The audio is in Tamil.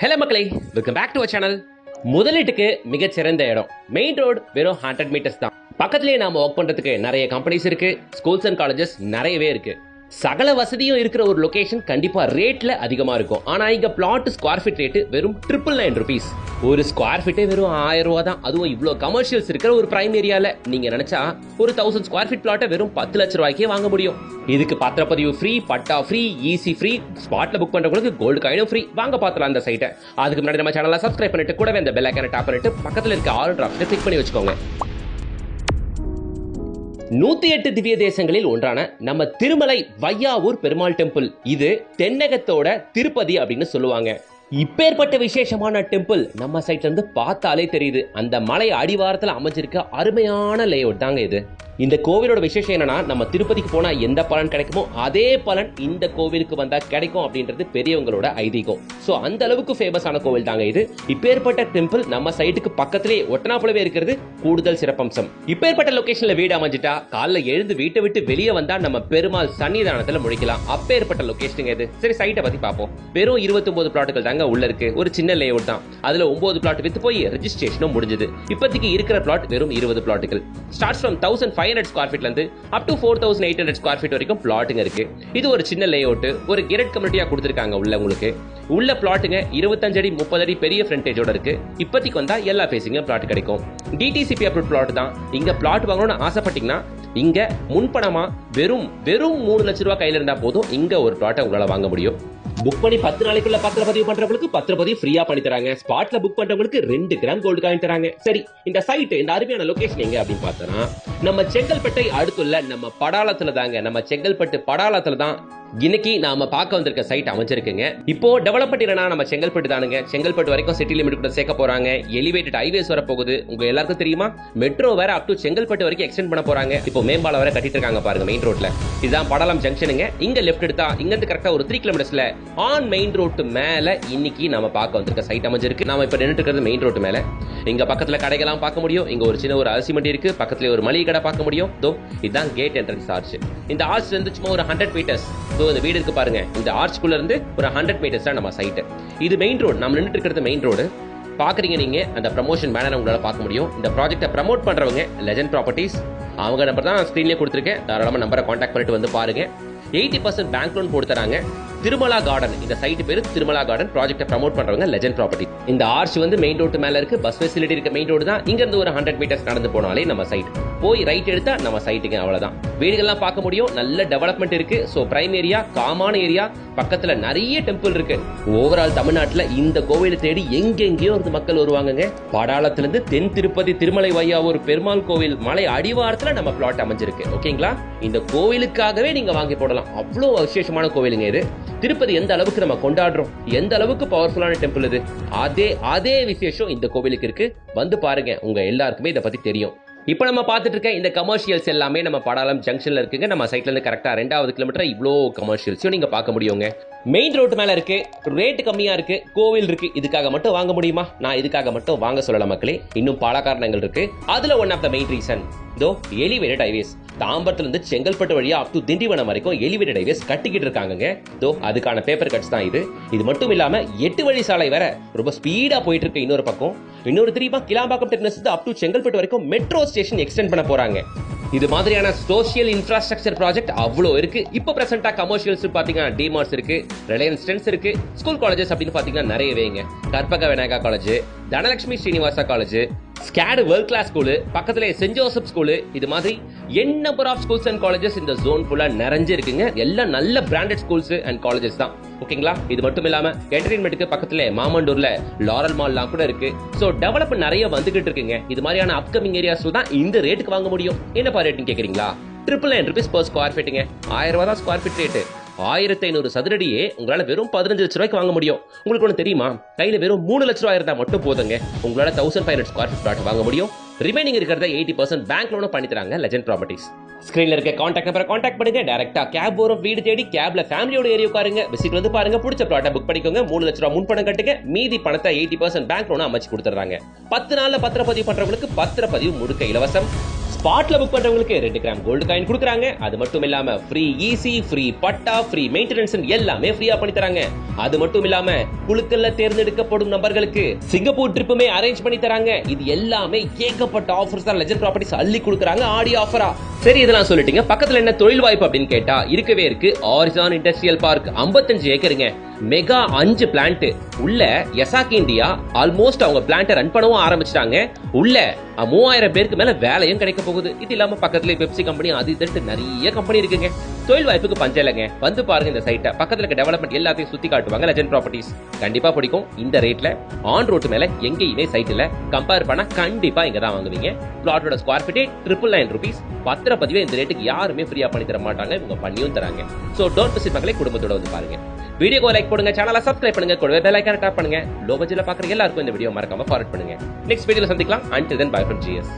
ஹலோ மக்களே, welcome back to our channel. முதலீட்டுக்கு மிகச்சிறந்த இடம் மெயின் ரோடு. வெறும் 100 மீட்டர்ஸ் தான். பக்கத்துலேயே நாம ஒர்க் பண்றதுக்கு நிறைய கம்பெனிஸ் இருக்கு, ஸ்கூல்ஸ் அண்ட் காலேஜஸ் நிறையவே இருக்கு. சகல வசதியும் இருக்கிற ஒரு லொகேஷன் கண்டிப்பா ரேட்ல அதிகமா இருக்கும். ஆனா இங்க பிளாட் ஸ்கொயர் ஃபீட் ரேட் வெறும் 999 ரூபீஸ். ஒரு ஸ்கொயர் ஃபீட்டே வெறும் 1000 ரூபா தான். அதுவும் இவ்வளோ கமர்ஷியல்ஸ் இருக்கிற ஒரு பிரைம் ஏரியால நீங்க நினைச்சா ஒரு 1000 ஸ்கொயர் ஃபீட் பிளாட்டை வெறும் 10 லட்சம் ரூபாய்க்கே வாங்க முடியும். இதுக்கு பத்திரப்பதிவு ஃப்ரீ, பட்டா ஃப்ரீ, ஈஸி ஃப்ரீ, ஸ்பாட்ல புக் பண்றவங்களுக்கு கோல்டு காயினும் ஃப்ரீ. வாங்க பார்க்கலாம் அந்த சைட்டை. அதுக்கு முன்னாடி நம்ம சேனலை சப்ஸ்கிரைப் பண்ணிட்டு கூடவே அந்த பெல் ஐகானை டாப் பண்ணிட்டு பக்கத்துல இருக்க ஆல் ஆப்ஷனை கிளிக் பண்ணி வச்சுக்கோங்க. 108 திவ்ய தேசங்களில் ஒன்றான நம்ம திருமலை வையாவூர் பெருமாள் டெம்பிள். இது தென்னகத்தோட திருப்பதி அப்படின்னு சொல்லுவாங்க. இப்பேற்பட்ட விசேஷமான டெம்பிள் நம்ம சைட்ல இருந்து பார்த்தாலே தெரியுது. அந்த மலை அடிவாரத்தில் அமைஞ்சிருக்க அருமையான லேஅவுட் தாங்க இது. இந்த கோவிலோட விசேஷம் என்னன்னா, நம்ம திருப்பதிக்கு போனா எந்த பலன் கிடைக்குமோ அதே பலன் இந்த கோவிலுக்கு வந்தா கிடைக்கும் அப்படின்றது பெரியவங்களோட ஐதீகம். சோ அந்த அளவுக்கு ஃபேமஸான கோவில் தாங்க இது. இப்பேற்பட்ட டெம்பிள் நம்ம சைட்டுக்கு பக்கத்திலே ஒட்டனாப்புலவே இருக்கிறது கூடுதல் சிறப்பம்சம். இப்பேற்பட்ட லொகேஷன்ல வீடு அமைஞ்சிட்டா காலைல எழுந்து வீட்டை விட்டு வெளியே வந்தா நம்ம பெருமாள் சன்னிதானத்துல முடிக்கலாம். அப்பேற்பட்ட லொகேஷன் இது. சரி, சைட்டை பத்தி பார்ப்போம். வெறும் 29 பிளாட்டுகள் தாங்க உள்ள இருக்கு. ஒரு சின்ன லேஅவுட் தான். அதுல 9 பிளாட் வித்து போய் ரெஜிஸ்ட்ரேஷனும் முடிஞ்சது. இப்போதைக்கு இருக்கிற பிளாட் வெறும் 20 பிளாட்டுகள். ஸ்டார்ட்ஸ் ஃப்ரம் 1500 ஸ்கொயர் ஃபீட்ல இருந்து அப் டு 4800 ஸ்கொயர் ஃபீட் வரைக்கும் பிளாட்டுங்க இருக்கு. இது ஒரு சின்ன லேஅவுட். ஒரு கெரட் கம்யூனிட்டியா கொடுத்திருக்காங்க உள்ள. உங்களுக்கு உள்ள பிளாட்டுங்க 25 அடி 30 அடி பெரிய ஃப்ரண்டேஜோட இருக்கு. இப்போதைக்கு வந்தா எல்லா ஃபேசிங்கும் பிளாட் கிடைக்கும். டிடிசிபி அப்ரூவ் பிளாட் தான். இங்க பிளாட் வாங்கணும்னு ஆசைப்பட்டீங்கன்னா இங்க முன்பணமா வெறும் 3 லட்சம் ரூபாய் கையில இருந்தா போதும் இங்க ஒரு பிளாட்டை உங்களால வாங்க முடியும். புக் பண்ணி 10 நாளைக்குள்ள பத்திரப்பதிவு பண்றவங்களுக்கு பத்திரப்பதிவு ஃப்ரீயா பண்ணி தராங்க. ஸ்பாட்ல புக் பண்றவங்களுக்கு 2 கிராம் கோல்டு காயின் தராங்க. சரி, இந்த சைட், இந்த அருமையான லொகேஷன் எங்க அப்படின்னு பார்த்தோம்னா நம்ம செங்கல்பட்டை அடுத்துள்ள நம்ம படாளத்துல தாங்க. நம்ம செங்கல்பட்டு படாளத்துல தான் இன்னைக்கு நாம பார்க்க வந்திருக்க சைட் அமைஞ்சிருக்குங்க. இப்போ டெவலப்மெண்ட் என்னன்னா நம்ம செங்கல்பட்டு தானுங்க. செங்கல்பட்டு வரைக்கும் சிட்டி லிமிட் கூட சேர்க்க போறாங்க. எலிவேட்டட் ஹைவேஸ் வர போகுது. உங்க எல்லாருக்கும் தெரியுமா, மெட்ரோ வேற அப் டு செங்கல்பட்டு வரைக்கும் எக்ஸ்டெண்ட் பண்ண போறாங்க. இப்போ மேம்பாலம் வேற கட்டிட்டு இருக்காங்க பாருங்க மெயின் ரோட்ல. இதுதான் படாளம் ஜங்ஷனுங்க. இங்க லெஃப்ட் எடுத்தா இங்க இருந்து கரெக்டா ஒரு 3 கிலோமீட்டர்ஸ்ல ஆன் மெயின் ரோட் மேல இன்னைக்கு நாம பார்க்க வந்திருக்க சைட் அமைஞ்சிருக்கு. நாம இப்ப நின்னுட்டு இருக்கிறது மெயின் ரோட் மேல. இங்க பக்கத்துல கடைகள்லாம் பார்க்க முடியும். இங்க ஒரு சின்ன ஒரு அரிசி மண்டி இருக்கு. பக்கத்துல ஒரு மளிகை கடை பார்க்க முடியும். இதுதான் கேட் என்ட்ரன்ஸ் ஆர்ச். இந்த ஆர்ச்ல இருந்து சும்மா ஒரு 100 மீட்டர்ஸ் இந்த வீடு இருக்கு பாருங்க. இந்த ஆர்ச்குள்ள இருந்து ஒரு 100 மீட்டர்ஸ் தான் நம்ம சைட். இது மெயின் ரோடு. நம்ம நின்னுட்டு இருக்கிறது மெயின் ரோடு. பாக்குறீங்க நீங்க அந்த ப்ரமோஷன் பேனர் உங்களால பார்க்க முடியும். இந்த ப்ராஜெக்ட்டை ப்ரமோட் பண்றவங்க லெஜண்ட் ப்ராப்பர்ட்டிஸ். அவங்க நம்பர் தான் ஸ்கிரீன்லயே கொடுத்துருக்கேன். தாராளமா நம்பரை கான்டாக்ட் பண்ணிட்டு வந்து பாருங்க. 80% பேங்க் லோன் போட்டு தராங்க. திருமலா கார்டன், இந்த சைட் பேரு திருமலா கார்டன். ப்ராஜெக்ட்டை ப்ரமோட் பண்றவங்க லெஜண்ட் ப்ராப்பர்ட்டி. இந்த ஆர்ச் வந்து மெயின் ரோட் மேல இருக்கு. பஸ் ஃபெசிலிட்டி இருக்க மெயின் ரோடு தான். இங்க இருந்து ஒரு 100 மீட்டர்ஸ் நடந்து போனாலே நம்ம சைட். போய் ரைட் எடுத்தா நம்ம சைட்டுங்க. அவ்வளவுதான். வீடுகள்லாம் பார்க்க முடியும். நல்ல டெவலப்மெண்ட் இருக்கு. சோ பிரைம் ஏரியா, காமான ஏரியா, பக்கத்துல நிறைய டெம்பிள் இருக்கு. ஓவரால் தமிழ்நாட்டுல இந்த கோவிலை தேடி எங்கெங்கயோ இருந்து மக்கள் வருவாங்க. படாளத்துல இருந்து தென் திருப்பதி திருமலை வையாவூர் பெருமாள் கோவில் மலை அடிவாரத்துல நம்ம பிளாட் அமைஞ்சிருக்கு. ஓகேங்களா? இந்த கோவிலுக்காகவே நீங்க வாங்கி போடலாம். அவ்வளவு விசேஷமான கோவிலுங்க இது. திருப்பதி எந்த அளவுக்கு நம்ம கொண்டாடுறோம், எந்த அளவுக்கு பவர்ஃபுல்லான டெம்பிள் இது, அதே விசேஷம் இந்த கோவிலுக்கு இருக்கு. வந்து பாருங்க, உங்க எல்லாருக்குமே இதை பத்தி தெரியும். இப்போ நம்ம பார்த்துட்டு இருக்க இந்த கமர்ஷியல்ஸ் எல்லாமே நம்ம படாளம் ஜங்ஷன்ல இருக்குங்க. நம்ம சைட்ல இருந்து கரெக்டா 2வது கிலோமீட்டர் இவ்வளோ கமர்ஷியல்ஸையும் நீங்க பார்க்க முடியுங்க. மெயின் ரோட் மேல இருக்கு. ரேட் கம்மியா இருக்கு. கோவில் இருக்கு. இதுக்காக மட்டும் வாங்க முடியுமா? நான் இதுக்காக மட்டும் வாங்க சொல்லல மக்களே. இன்னும் பல காரணங்கள் இருக்கு. அதுல one of the main reason elevated highways. தாம்பரத்துல இருந்து செங்கல்பட்டு வழியா அப் டு திண்டிவனம் வரைக்கும் எலிவேட்டட் ஹைவேஸ் கட்டிக்கிட்டு இருக்காங்க. அதுக்கான பேப்பர் கட்ஸ் தான் இது. இது மட்டும் இல்லாம 8 வழி சாலை வேற ரொம்ப ஸ்பீடா போயிட்டு இருக்கு. இன்னொரு பக்கம் இன்னொரு தெரியுமா, Kilambakkam terminus up to Chengalpattu வரைக்கும் மெட்ரோ ஸ்டேஷன் எக்ஸ்டெண்ட் பண்ண போறாங்க. இது மாதிரியான சோஷியல் இன்ஃப்ராஸ்ட்ரக்சர் ப்ராஜெக்ட் அவ்வளோ இருக்கு. இப்போ பிரசன்டா கமர்ஷியல்ஸ் பாத்தீங்கன்னா டிமார்ட்ஸ் இருக்கு, ரிலையன்ஸ் ட்ரெண்ட்ஸ் இருக்கு, ஸ்கூல் காலேஜஸ் அப்படின்னு பாத்தீங்கன்னா நிறையவேங்க. Karpaga Vinayaga college, Dhanalakshmi Srinivasa college, SCAD world class school, பக்கத்துல சென்ட் ஜோசப் ஸ்கூல், இது மாதிரி n number of schools and colleges இந்த ஜோன் ஃபுல்லா நிறைஞ்சு இருக்குங்க. எல்லாம் நல்ல பிராண்டட் ஸ்கூல்ஸ் அண்ட் காலேஜஸ் தான். ஓகேங்களா? இது மட்டும் இல்லாம என்டர்டெயின்மெண்ட்டுக்கு பக்கத்துல மாமண்டூர்ல லாரல் மால்லாம் கூட இருக்கு. சோ டெவலப்மெண்ட் நிறைய வந்துகிட்டு இருக்குங்க. இது மாதிரியான அப்கமிங் ஏரியாஸ்ல தான் இந்த ரேட்டுக்கு வாங்க முடியும். என்ன ரேட்னு கேக்குறீங்களா? 999 ரூபீஸ் per ஸ்கொயர் ஃபீட்டுங்க. 1000 ரூபாய் தான் ஸ்கொயர் ஃபீட் ரேட்டு. 1500 சதுரடியே உங்களால வெறும் 15 லட்சம் ரூபாய்க்கு வாங்க முடியும். உங்களுக்கு ஒன்று தெரியுமா, கையில வெறும் 3 லட்ச ரூபாய் இருந்தா மட்டும் போதுங்க உங்களால 1500 ஸ்கொயர் ஃபீட் பிளாட் வாங்க முடியும். ரிமைனிங் இருக்கிறத 80% பேங்க் லோனும் பண்ணி தராங்க லெஜண்ட் ப்ராப்பர்ட்டிஸ். ஸ்கிரீன்ல இருக்க கான்டாக்ட் நம்பரை கான்டாக்ட் பண்ணுங்க. டைரக்டா கேப் வரும். வீடு தேடி கேப்ல ஃபேமிலியோட ஏரியா உட்காருங்க. விசிட் வந்து பாருங்க. பிடிச்ச பிளாட்டை புக் பண்ணிக்கோங்க. 3 லட்ச ரூபாய் முன்பணம் கட்டுங்க. மீதி பணத்தை 80% பேங்க் லோனா அமைச்சு கொடுத்துறாங்க. 10 நாள்ல பத்திரப்பதிவு பண்றவங்களுக்கு பத்திரப்பதிவு முழுக்க இலவசம். ஸ்பாட்ல புக் பண்றவங்களுக்கு 2 கிராம் கோல்டு காயின் கொடுக்குறாங்க. அது மட்டும் இல்லாம ஃப்ரீ ஈசி, ஃப்ரீ பட்டா, ஃப்ரீ மெயின்டெனன்ஸ் எல்லாமே ஃப்ரீயா பண்ணி தராங்க. அது மட்டும் இல்லாம குழுக்கள்ல தேர்ந்தெடுக்கப்படும் நபர்களுக்கு சிங்கப்பூர் ட்ரிப்புமே அரேஞ்ச் பண்ணி தராங்க. இது எல்லாமே ஏகப்பட்ட ஆஃபர்ஸ் தான் லெஜண்ட் ப்ராப்பர்ட்டிஸ் அள்ளி கொடுக்குறாங்க ஆடி ஆஃபரா. சரி, இதெல்லாம் சொல்லிட்டீங்க, பக்கத்துல என்ன தொழில் வாய்ப்பு அப்படின்னு கேட்டா இருக்கவே இருக்கு. ஆரிசான் இண்டஸ்ட்ரியல் பார்க் 55 ஏக்கருங்க, மெகா 5 பிளான்ட் உள்ள. எசாக் இந்தியா ஆல்மோஸ்ட் அவங்க பிளான்ட் ரன் பண்ணவும் ஆரம்பிச்சிட்டாங்க. உள்ள 3000 பேருக்கு மேல வேலையும் கிடைக்க போகுது. இது இல்லாம பக்கத்துல பெப்சி கம்பெனி, அது இதுன்னு நிறைய கம்பெனி இருக்குங்க. தொழில் வாய்ப்புக்கு பஞ்சம் இல்லைங்க. வந்து பாருங்க இந்த சைட்டை. பக்கத்துல இருக்க டெவலப்மெண்ட் எல்லாத்தையும் சுத்தி காட்டுவாங்க லெஜண்ட் ப்ராப்பர்ட்டிஸ். கண்டிப்பா பிடிக்கும். இந்த ரேட்ல ஆன் ரோட் மேல எங்கேயுமே சைட் இல்ல. கம்பேர் பண்ணா கண்டிப்பா இங்க தான் வாங்குவீங்க. பிளாட்டோட ஸ்கொயர் ஃபீட் 999 ரூபீஸ். பத்திரப்பதிவே இந்த ரேட்டுக்கு யாருமே ஃப்ரீயா பண்ணி தர மாட்டாங்க, இவங்க பண்ணியும் தராங்க. சோ டோன்ட் மிஸ் இட் மக்களே, குடும்பத்தோட வந்து பாருங்க. வீடியோக்கு லைக் பண்ணுங்க, சேனலை சப்ஸ்கிரைப் பண்ணுங்க, கூடவே பெல் ஐகானை டாப் பண்ணுங்க. லோ பட்ஜெட்ல பாக்குற எல்லாருக்கும் இந்த வீடியோ மறக்காம ஃபார்வர்ட் பண்ணுங்க. நெக்ஸ்ட் வீடியோல சந்திக்கலாம். Until then, bye from GS.